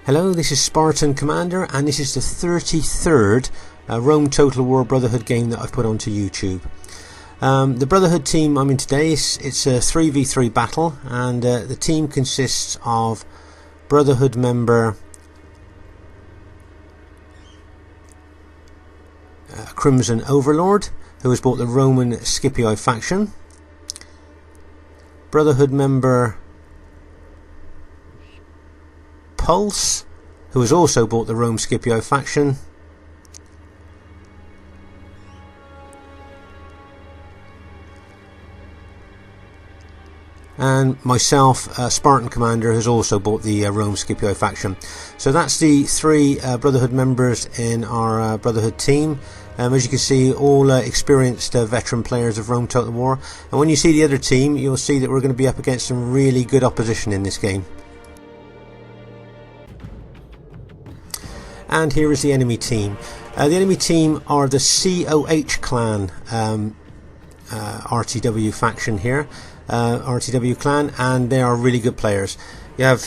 Hello, this is Spartan Commander, and this is the 33rd Rome Total War Brotherhood game that I've put onto YouTube. The Brotherhood team I'm in today, it's a 3v3 battle, and the team consists of Brotherhood member Crimson Overlord, who has bought the Roman Scipii faction, Brotherhood member Pulse, who has also bought the Rome Scipii faction, and myself, Spartan Commander, has also bought the Rome Scipii faction. So that's the three Brotherhood members in our Brotherhood team. As you can see, all experienced veteran players of Rome Total War. And when you see the other team, you'll see that we're going to be up against some really good opposition in this game. And here is the enemy team. The enemy team are the COH clan RTW faction here, RTW clan, and they are really good players. You have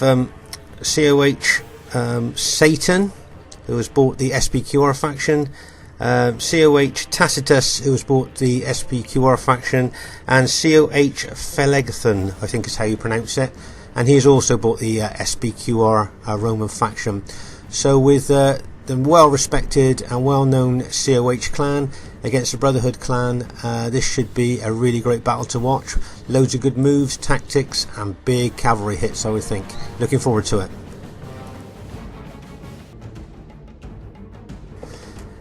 COH Satan, who has bought the SPQR faction, COH Tacitus, who has bought the SPQR faction, and COH Phlegethon, I think is how you pronounce it, and he has also bought the SPQR Roman faction. So with the well-respected and well-known COH clan against the Brotherhood clan, this should be a really great battle to watch. Loads of good moves, tactics, and big cavalry hits, I would think. Looking forward to it.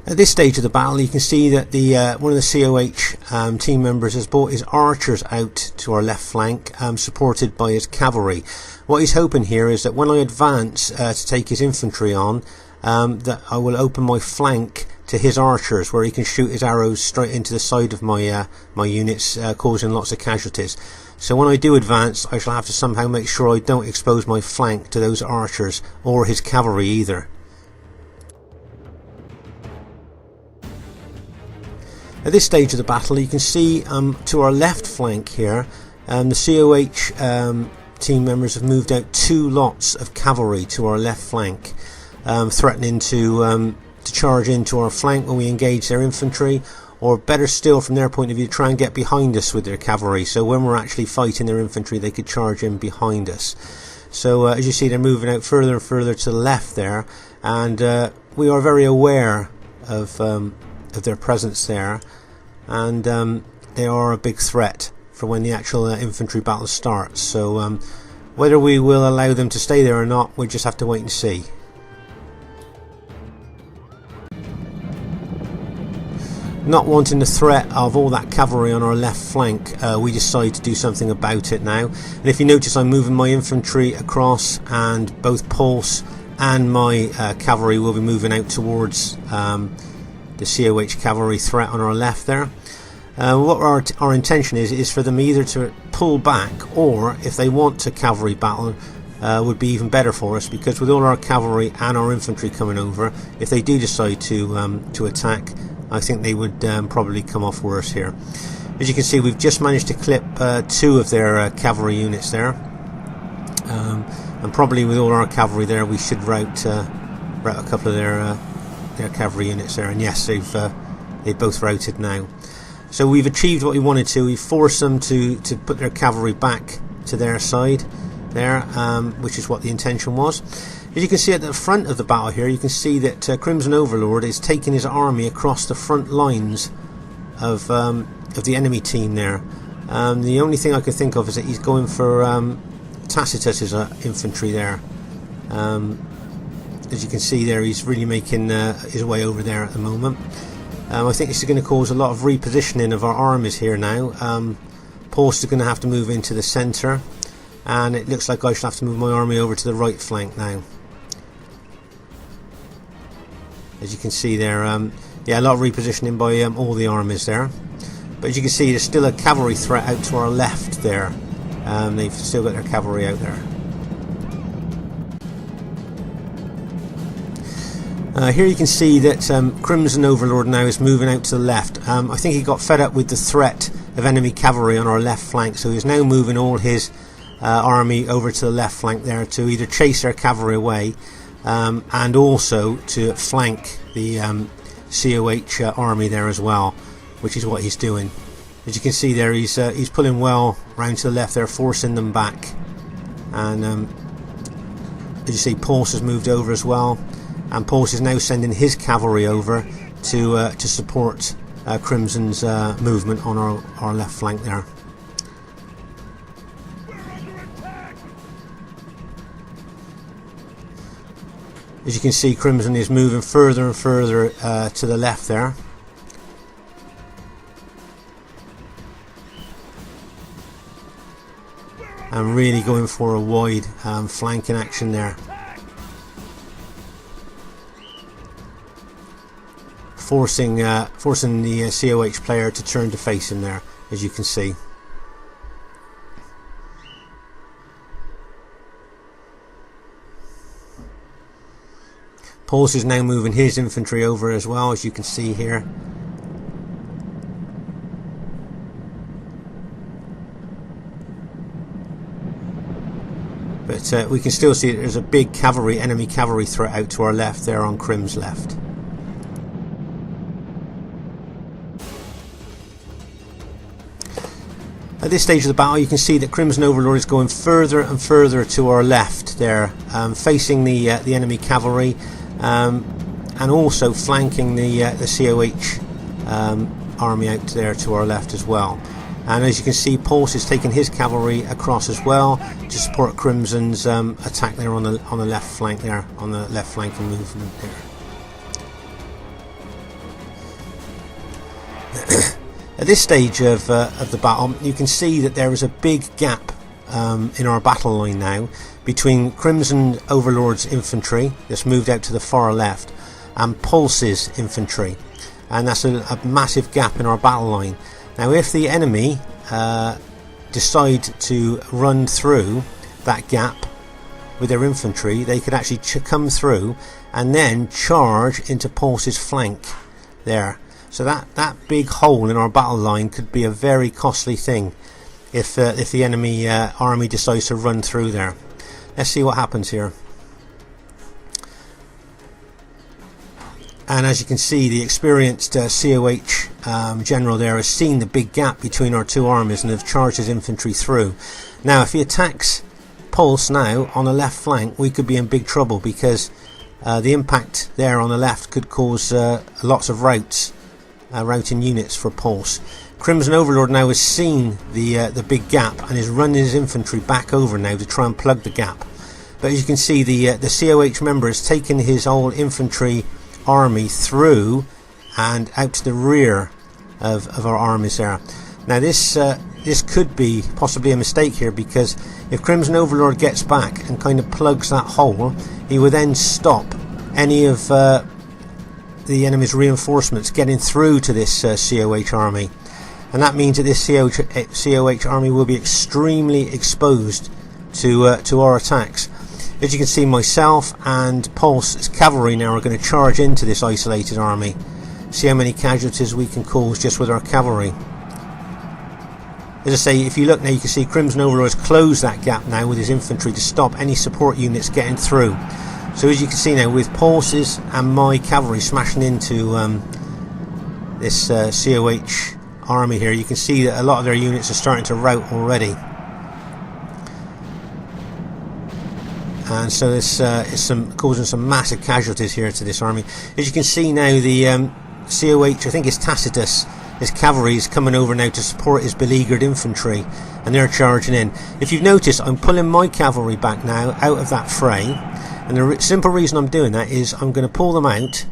At this stage of the battle, you can see that the one of the COH team members has brought his archers out to our left flank, supported by his cavalry. What he's hoping here is that when I advance to take his infantry on, that I will open my flank to his archers, where he can shoot his arrows straight into the side of my my units, causing lots of casualties. So when I do advance, I shall have to somehow make sure I don't expose my flank to those archers or his cavalry either. At this stage of the battle, you can see to our left flank here, the COH team members have moved out 2 lots of cavalry to our left flank, threatening to charge into our flank when we engage their infantry, or better still, from their point of view, try and get behind us with their cavalry, so when we're actually fighting their infantry they could charge in behind us. So as you see, they're moving out further and further to the left there, and we are very aware of their presence there, and they are a big threat for when the actual infantry battle starts. So whether we will allow them to stay there or not, we just have to wait and see. Not wanting the threat of all that cavalry on our left flank, we decide to do something about it now. And if you notice, I'm moving my infantry across, and both Pulse and my cavalry will be moving out towards the COH cavalry threat on our left there. What our intention is for them either to pull back, or if they want to cavalry battle, would be even better for us, because with all our cavalry and our infantry coming over, if they do decide to attack, I think they would probably come off worse here. As you can see, we've just managed to clip 2 of their cavalry units there, and probably with all our cavalry there, we should rout a couple of their cavalry units there. And yes, they've both routed now. So we've achieved what we wanted to. We forced them to put their cavalry back to their side there, which is what the intention was. As you can see at the front of the battle here, you can see that Crimson Overlord is taking his army across the front lines of the enemy team there. The only thing I can think of is that he's going for Tacitus's infantry there. As you can see there, he's really making his way over there at the moment. I think this is going to cause a lot of repositioning of our armies here now. Pulse is going to have to move into the centre, and it looks like I shall have to move my army over to the right flank now. As you can see there, yeah, a lot of repositioning by all the armies there. But as you can see, there's still a cavalry threat out to our left there. They've still got their cavalry out there. Here you can see that Crimson Overlord now is moving out to the left. I think he got fed up with the threat of enemy cavalry on our left flank, so he's now moving all his army over to the left flank there to either chase their cavalry away and also to flank the COH army there as well, which is what he's doing. As you can see there, he's pulling well round to the left there, forcing them back. And as you see, Pulse has moved over as well, and Pulse is now sending his cavalry over to support Crimson's movement on our left flank there. As you can see, Crimson is moving further and further to the left there. And really going for a wide flanking action there. Forcing the COH player to turn to face him there, as you can see. Pulse is now moving his infantry over as well, as you can see here. But we can still see that there's a big enemy cavalry threat out to our left there on Crim's left. At this stage of the battle, you can see that Crimson Overlord is going further and further to our left there, facing the enemy cavalry, and also flanking the COH army out there to our left as well. And as you can see, Pulse is taking his cavalry across as well to support Crimson's attack there on the left flank there, on the left flanking movement there. At this stage of the battle, you can see that there is a big gap in our battle line now between Crimson Overlord's infantry that's moved out to the far left and Pulse's infantry, and that's a massive gap in our battle line. Now if the enemy decide to run through that gap with their infantry, they could actually come through and then charge into Pulse's flank there. So that big hole in our battle line could be a very costly thing if the enemy army decides to run through there. Let's see what happens here. And as you can see, the experienced COH general there has seen the big gap between our two armies and have charged his infantry through. Now if he attacks Pulse now on the left flank, we could be in big trouble, because the impact there on the left could cause lots of routing units for Pulse. Crimson Overlord now has seen the big gap and is running his infantry back over now to try and plug the gap. But as you can see, the COH member has taken his whole infantry army through and out to the rear of our armies there. Now this could be possibly a mistake here, because if Crimson Overlord gets back and kind of plugs that hole, he will then stop any of the enemy's reinforcements getting through to this COH army, and that means that this COH army will be extremely exposed to our attacks. As you can see, myself and Pulse's cavalry now are going to charge into this isolated army. See how many casualties we can cause just with our cavalry. As I say, if you look now, you can see Crimson Overlord has closed that gap now with his infantry to stop any support units getting through. So as you can see now, with Pulse's and my cavalry smashing into this COH army here, you can see that a lot of their units are starting to rout already. And so this is causing some massive casualties here to this army. As you can see now, the COH, I think it's Tacitus, his cavalry is coming over now to support his beleaguered infantry, and they're charging in. If you've noticed, I'm pulling my cavalry back now out of that fray, and the simple reason I'm doing that is I'm going to pull them out,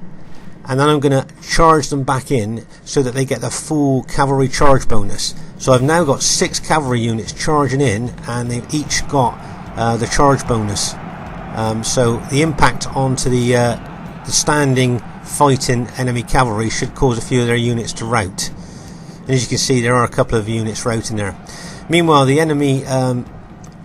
and then I'm going to charge them back in so that they get the full cavalry charge bonus. So I've now got 6 cavalry units charging in, and they've each got the charge bonus. So the impact onto the standing fighting enemy cavalry should cause a few of their units to rout. And as you can see, there are a couple of units routing there. Meanwhile, the enemy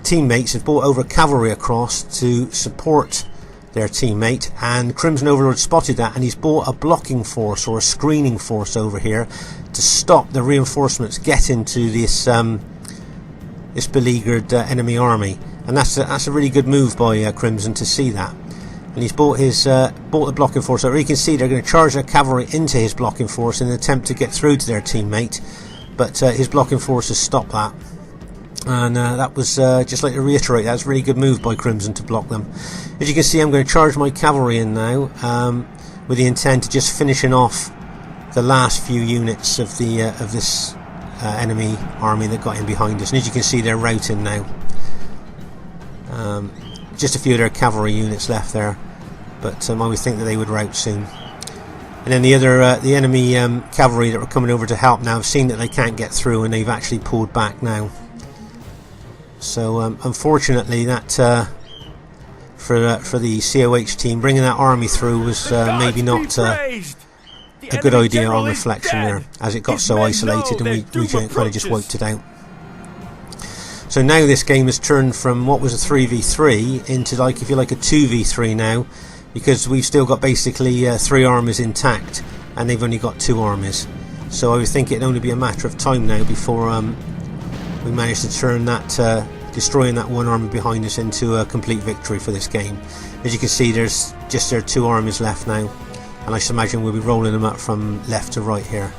teammates have brought over cavalry across to support their teammate, and Crimson Overlord spotted that, and he's brought a blocking force or a screening force over here to stop the reinforcements getting to this this beleaguered enemy army. And that's a really good move by Crimson to see that. and he's brought the blocking force over. You can see they're going to charge their cavalry into his blocking force in an attempt to get through to their teammate, but his blocking force has stopped that. And that was, just like to reiterate, that's a really good move by Crimson to block them. As you can see, I'm going to charge my cavalry in now, with the intent of just finishing off the last few units of the of this enemy army that got in behind us. And as you can see, they're routing now. Just a few of their cavalry units left there, but I would think that they would rout soon. And then the other, the enemy cavalry that were coming over to help now have seen that they can't get through, and they've actually pulled back now. So unfortunately, that for the COH team, bringing that army through was maybe not a good idea on reflection there, as it got so isolated and we kind of just wiped it out. So now this game has turned from what was a 3v3 into, like, if you like, a 2v3 now, because we've still got basically 3 armies intact and they've only got 2 armies. So I would think it'd only be a matter of time now before we managed to turn that, destroying that one army behind us into a complete victory for this game. As you can see, there's just there 2 armies left now, and I should imagine we'll be rolling them up from left to right here.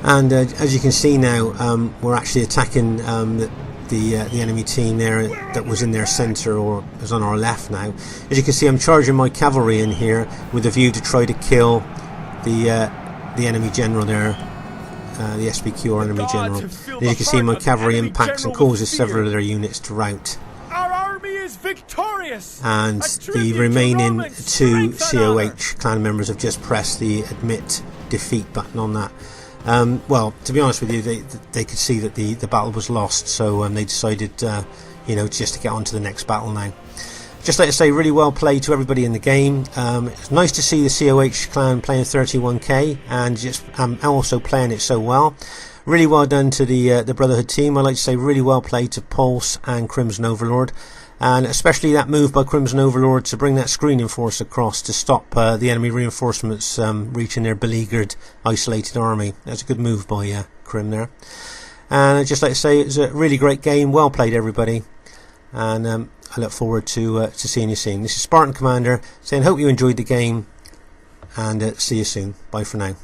And as you can see now, we're actually attacking the enemy team there that was in their centre, or is on our left now. As you can see, I'm charging my cavalry in here with a view to try to kill the enemy general there, the SBQ enemy general. As you can see, my cavalry impacts and causes several of their units to rout. Our army is victorious. And the remaining 2 COH clan members have just pressed the admit defeat button on that. Well, to be honest with you, they could see that the battle was lost, so they decided, you know, just to get on to the next battle now. Just like to say, really well played to everybody in the game. It's nice to see the COH clan playing 31k and just also playing it so well. Really well done to the Brotherhood team. I'd like to say really well played to Pulse and Crimson Overlord, and especially that move by Crimson Overlord to bring that screening force across to stop the enemy reinforcements reaching their beleaguered, isolated army. That's a good move by Crim there. And I'd just like to say it was a really great game. Well played, everybody. And I look forward to seeing you soon. This is Spartan Commander saying hope you enjoyed the game, and see you soon. Bye for now.